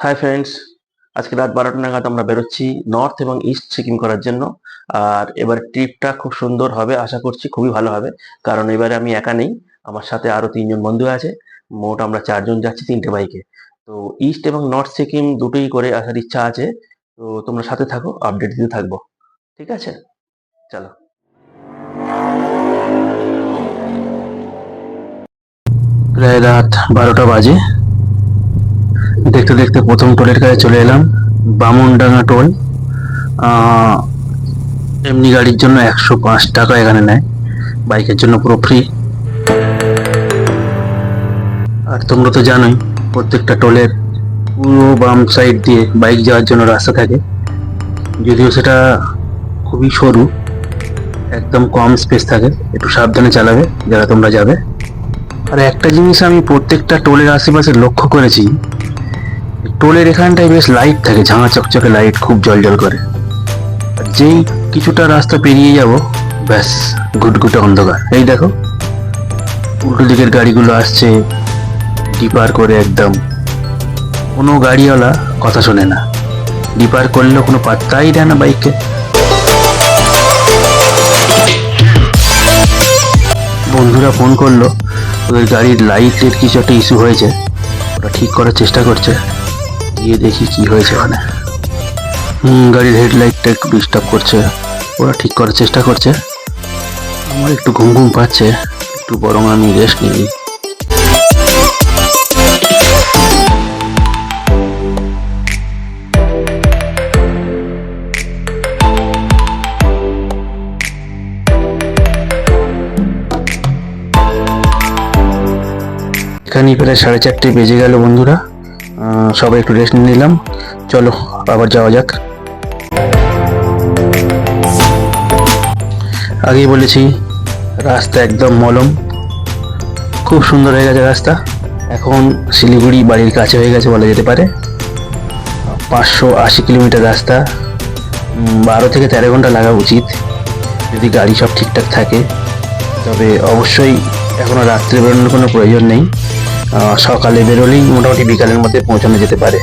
Hi friends, আজকে রাত 12টা নাগাদ আমরা বেরোচ্ছি নর্থ এবং ইস্ট সিকিম করার জন্য। আর এবার ট্রিপটা খুব সুন্দর হবে, আশা করছি খুবই ভালো হবে। কারণ এবারে আমি একা নেই, আমার সাথে আরো 3জন বন্ধু আছে। মোট আমরা 4জন যাচ্ছি 3টে বাইকে। তো ইস্ট এবং নর্থ সিকিম দুটোই করে আসার ইচ্ছা আছে। তো তোমরা সাথে থাকো, আপডেট দিতে থাকবো। ঠিক আছে, চলো। প্রায় রাত 12টা বাজে। দেখতে দেখতে প্রথম টোলের কাছে চলে এলাম, বামনডাঙ্গা টোল। আহ, এমনি গাড়ির জন্য 105 টাকা এখানে নেয়, বাইকের জন্য পুরো ফ্রি। আর তোমরা তো জানোই, প্রত্যেকটা টোলের পুরো বাম সাইড দিয়ে বাইক যাওয়ার জন্য রাস্তা থাকে, যদিও সেটা খুবই সরু, একদম কম স্পেস থাকে। একটু সাবধানে চালাবে যারা তোমরা যাবে। আর একটা জিনিস আমি প্রত্যেকটা টোলের আশেপাশে লক্ষ্য করেছি, টোলের এখানটায় বেশ লাইট থাকে, ঝাঙা চকচকে লাইট, খুব জল করে। আর যেই কিছুটা রাস্তা পেরিয়ে যাব, ব্যাস ঘুটঘুটে অন্ধকার। এই দেখো, উল্টো দিকের গাড়িগুলো আসছে ডিপার করে, একদম কোনো গাড়িওয়ালা কথা শোনে না, ডিপার করলেও কোনো পাত্তাই দেয় না বাইককে। বন্ধুরা ফোন করলো, ওদের গাড়ির লাইটের কিছু একটা ইস্যু হয়েছে, ওটা ঠিক করার চেষ্টা করছে। গিয়ে দেখি কি হয়েছে মানে। গাড়ির হেডলাইটটা একটু ডিস্টার্ব করছে, ওরা ঠিক করার চেষ্টা করছে। আমার একটু ঘুম ঘুম পাচ্ছে, একটু বরং আমি রেস্ট নিই। এখানেই প্রায় 4:30 বেজে গেল বন্ধুরা। সবাই একটু রেস্ট নিয়ে নিলাম, চলো আবার যাওয়া যাক। আগেই বলেছি, রাস্তা একদম মলম, খুব সুন্দর হয়ে গেছে রাস্তা। এখন শিলিগুড়ি বাড়ির কাছে হয়ে গেছে বলা যেতে পারে। 580 কিলোমিটার রাস্তা, 12 থেকে 13 ঘন্টা লাগা উচিত যদি গাড়ি সব ঠিকঠাক থাকে। তবে অবশ্যই এখনো রাত্রে বেরোনোর কোনো প্রয়োজন নেই, সকালে বেরোলেই মোটামুটি বিকালের মধ্যে পৌঁছানো যেতে পারে।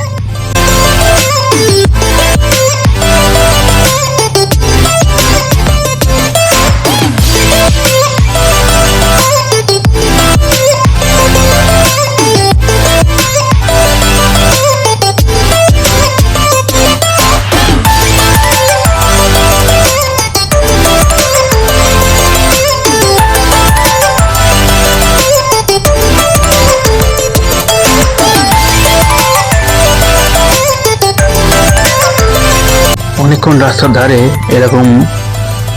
অনেকক্ষণ রাস্তার ধারে এরকম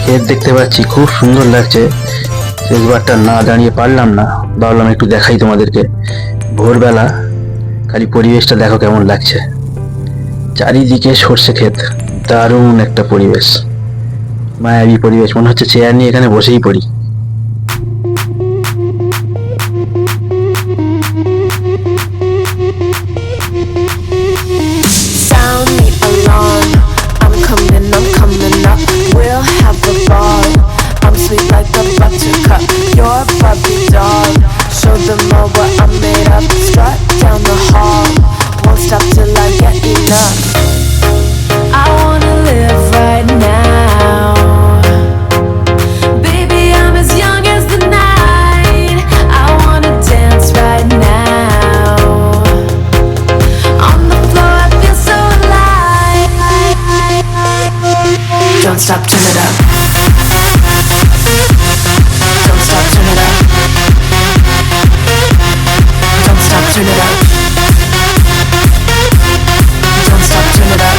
ক্ষেত দেখতে পাচ্ছি, খুব সুন্দর লাগছে। শেষবারটা না দাঁড়িয়ে পারলাম না, ভাবলাম একটু দেখাই তোমাদেরকে। ভোরবেলা খালি পরিবেশটা দেখো কেমন লাগছে, চারিদিকে সর্ষে ক্ষেত, দারুণ একটা পরিবেশ, মায়াবী পরিবেশ। মনে হচ্ছে চেয়ার নিয়ে এখানে বসেই পড়ি। Your Barbie doll, show them all what I'm made of. Strut down the hall, won't stop till I get enough. I wanna live right now. Baby, I'm as young as the night. I wanna dance right now. On the floor, I feel so alive. Don't stop, turn it up. Turn it up. Don't stop, turn it up.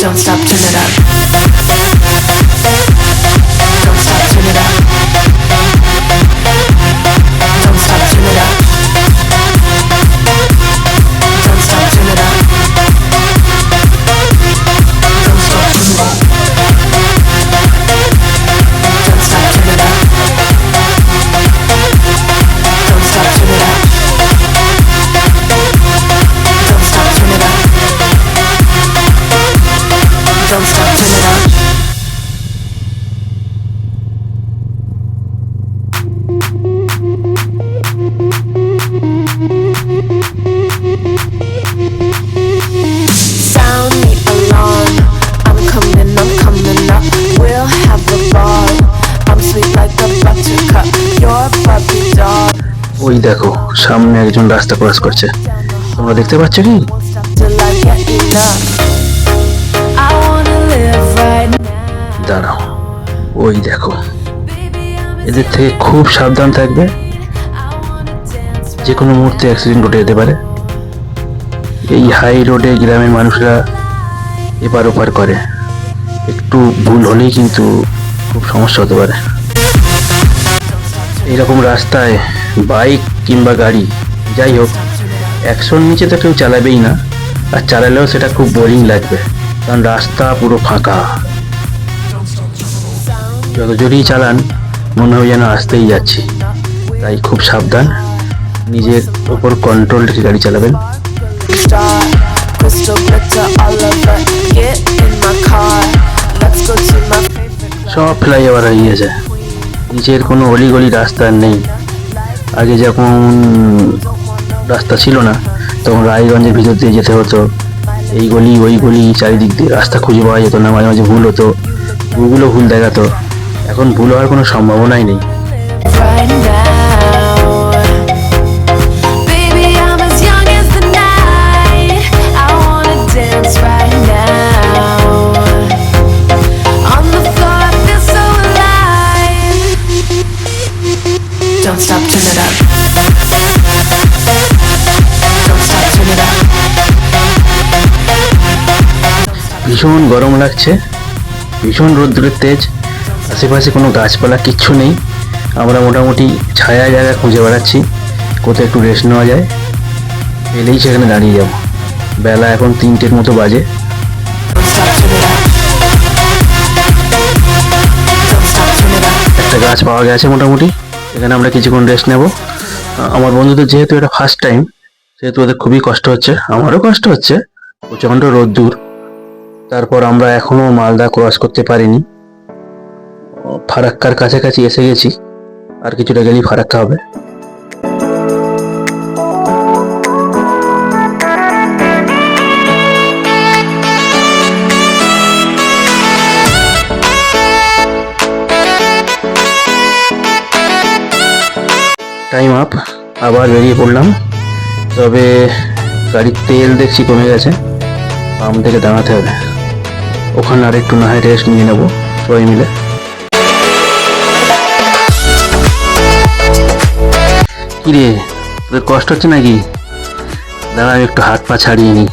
Don't stop, turn it up. Don't stop, turn it up. Don't stop, turn it up. Don't stop, turn it up. Don't stop, turn it up. Don't stop, turn it up. Don't stop, turn it up. Don't stop, turn it up. Don't stop, turn it up. Sound the alarm. I'm coming up. We'll have a ball. I'm sweet like a buttercup. You're puppy dog. ওই দেখো সামনে একজন রাস্তা cross করছে, তোমরা দেখতে পাচ্ছ কি? Till I get enough. I wanna live right now. দাঁড়াও, ওই দেখো, এদের থেকে খুব সাবধান থাকবে, যে কোনো মুহূর্তে অ্যাক্সিডেন্ট ঘটে যেতে পারে। এই হাই রোডে গ্রামের মানুষরা এপার ওপার করে, একটু ভুল হলেই কিন্তু খুব সমস্যা হতে পারে। এইরকম রাস্তায় বাইক কিংবা গাড়ি যাই হোক 100-র নিচে তো কেউ চালাবেই না, আর চালালেও সেটা খুব বোরিং লাগবে, কারণ রাস্তা পুরো ফাঁকা। যত জোরেই চালান মনে হয় যেন আসতেই যাচ্ছি, তাই খুব সাবধান, নিজের ওপর কন্ট্রোল রেখে গাড়ি চালাবেন। সব ফ্লাইওভার হয়ে গিয়েছে, নিচের কোনো অলিগলি রাস্তা নেই। আগে যখন রাস্তা ছিল না তখন রায়গঞ্জের ভিতর দিয়ে যেতে হতো, এই গলি ওই গলি চারিদিক দিয়ে রাস্তা খুঁজে পাওয়া যেত না, মাঝে মাঝে ভুল হতো, গুগলও ভুল দেখাতো। এখন ভুল হওয়ার কোনো সম্ভাবনাই নেই। Don't stop, turn it up. Don't stop, turn it up. ভীষণ গরম লাগছে, ভীষণ রোদ্দুরের তেজ, আশেপাশে কোনো গাছপালা কিচ্ছু নেই। আমরা মোটামুটি ছায়া জায়গা খুঁজে বেড়াচ্ছি, কোথাও একটু রেস্ট নেওয়া যায়, পেলেই সেখানে দাঁড়িয়ে যাব। বেলা এখন 3টের মতো বাজে। একটা গাছ পাওয়া গেছে মোটামুটি, এখানে আমরা কিছুক্ষণ রেস্ট নেব। আমার বন্ধুদের যেহেতু এটা ফার্স্ট টাইম, সেহেতু ওদের খুবই কষ্ট হচ্ছে, আমারও কষ্ট হচ্ছে, প্রচণ্ড রোদ্দুর। তারপর আমরা এখনো মালদা ক্রস করতে পারিনি, ফারাক্কার কাছাকাছি এসে গেছি, আর কিছুটা গেলেই ফারাক্কা হবে। টাইম আপ, আবার বেরিয়ে পড়লাম। তবে গাড়ির তেল দেখছি কমে গেছে, পাম্প থেকে দাঁড়াতে হবে, ওখানে আর একটু না হয় রেস্ট নিয়ে নেবো সবাই মিলে। কিরে, তোদের কষ্ট হচ্ছে নাকি? দাঁড়া আমি একটু হাত পা ছাড়িয়ে নিই।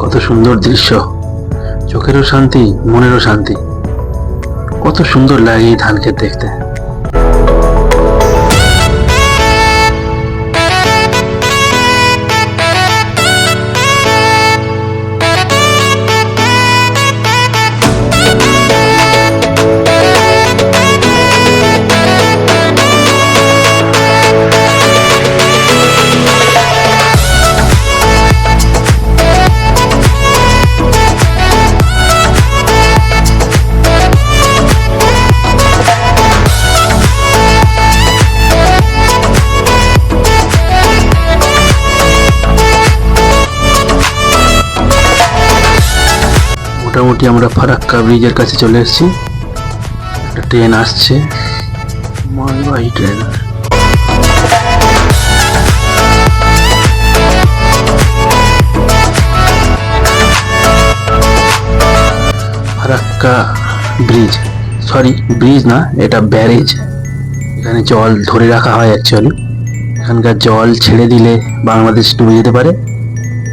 কত সুন্দর দৃশ্য, চোখেরও শান্তি মনেরও শান্তি, কত সুন্দর লাগে এই ধান ক্ষেত দেখতে। মোটামুটি আমরা ফারাক্কা ব্রিজের কাছে চলে এসেছি। একটা ট্রেন আসছে, মালবাহী train. Farakka bridge, sorry bridge না, এটা ব্যারেজ। এখানে জল ধরে রাখা হয় অ্যাকচুয়ালি। এখানকার জল ছেড়ে দিলে বাংলাদেশ ডুবে যেতে পারে।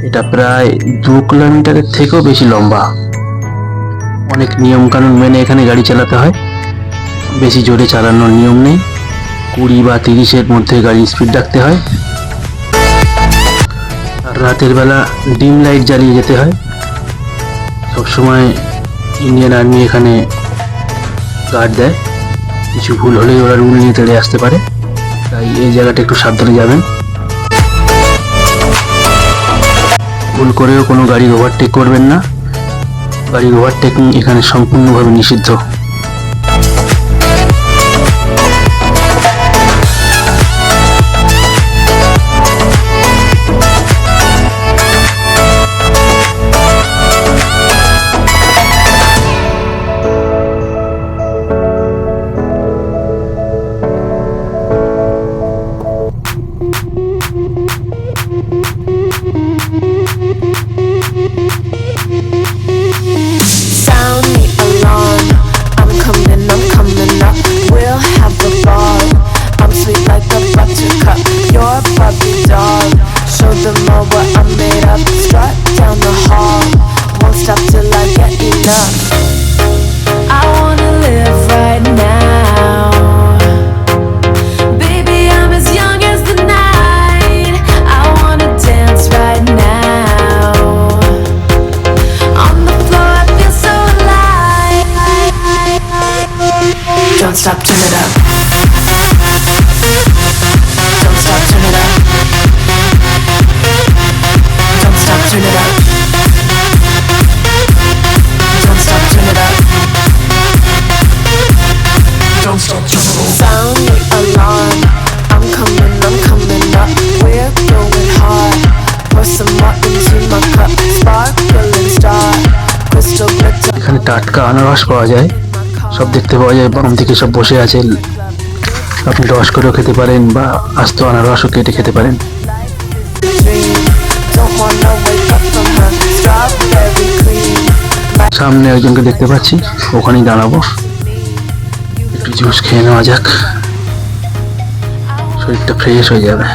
এটা প্রায় 2 কিলোমিটারের থেকেও বেশি লম্বা। অনেক নিয়ম কানুন মেনে এখানে গাড়ি চালাতে হয়। বেশি জোরে চালানোর নিয়ম নেই। 20 বা 30-এর মধ্যে গাড়ি স্পিড রাখতে হয়। আর রাতের বেলা ডিম লাইট জ্বালিয়ে যেতে হয়। সবসময় ইন্ডিয়ান আর্মি এখানে গার্ড দেয়। কিছু ভুল হলেই ওরা রুল নিয়ে তেড়ে আসতে পারে, তাই এই জায়গাটা একটু সাবধানে যাবেন। ভুল করেও কোনো গাড়ি ওভারটেক করবেন না। গাড়ির ওভারটেকিং এখানে সম্পূর্ণভাবে নিষিদ্ধ। Sound the alarm. I'm coming up. We'll have a ball. I'm sweet like a buttercup. You're a puppy dog. Show them all what I'm made of. Strut down the hall. Won't stop till I get enough. I wanna live right now. Baby, I'm as young as the night. I wanna dance right now. On the floor, I feel so alive. Don't stop, turn it up. Don't stop, turn it up. Don't stop, turn it up. Don't stop, turn it up. Don't stop, turn it up. Sound the alarm. I'm coming up. We're going hard. Pour some more into my cup. Sparkling star. Crystal glitter. এখানে টাটকা আনারস পাওয়া যায়, সব দেখতে পাওয়া যায়। বাম দিকে সব বসে আছে, আপনি রস করেও খেতে পারেন বা আস্ত আনারসও কেটে খেতে পারেন। Dream. Don't wanna wake up from her. Strawberry cream. সামনে একজনকে দেখতে পাচ্ছি, ওখানেই দাঁড়াবো, একটু জুস খেয়ে নেওয়া যাক, শরীরটা ফ্রেশ হয়ে যাবে।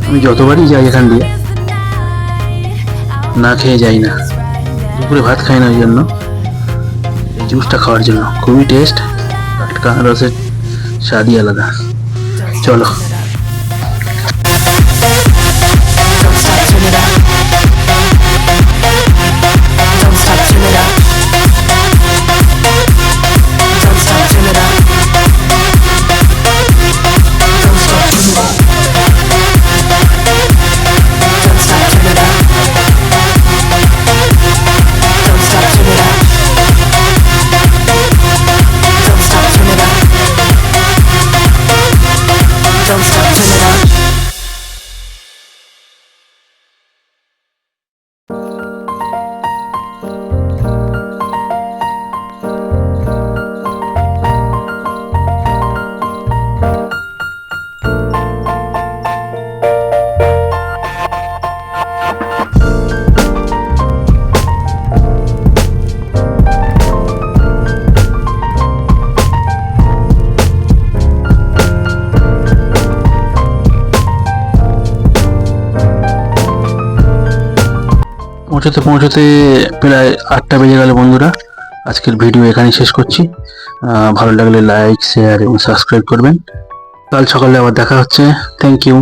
আমি যতবারই যাই এখান দিয়ে না খেয়ে যাই না। দুপুরে ভাত খাই না, ওই জন্য এই জুসটা খাওয়ার জন্য। খুবই টেস্ট, টাটকা আনারসের স্বাদই আলাদা। চলো। Don't stop, turn it up. Don't stop, turn it up. Don't stop, turn it up. Don't stop, turn it up. Don't stop, turn it up. Don't stop, turn it up. Don't stop, turn it up. Don't stop, turn it up. পৌঁছতে প্রায় 8টা বেজে গেল বন্ধুরা। আজকের video এখানেই শেষ করছি। ভালো লাগলে লাইক, শেয়ার এবং সাবস্ক্রাইব করবেন। কাল সকালে আবার দেখা হচ্ছে। Thank you.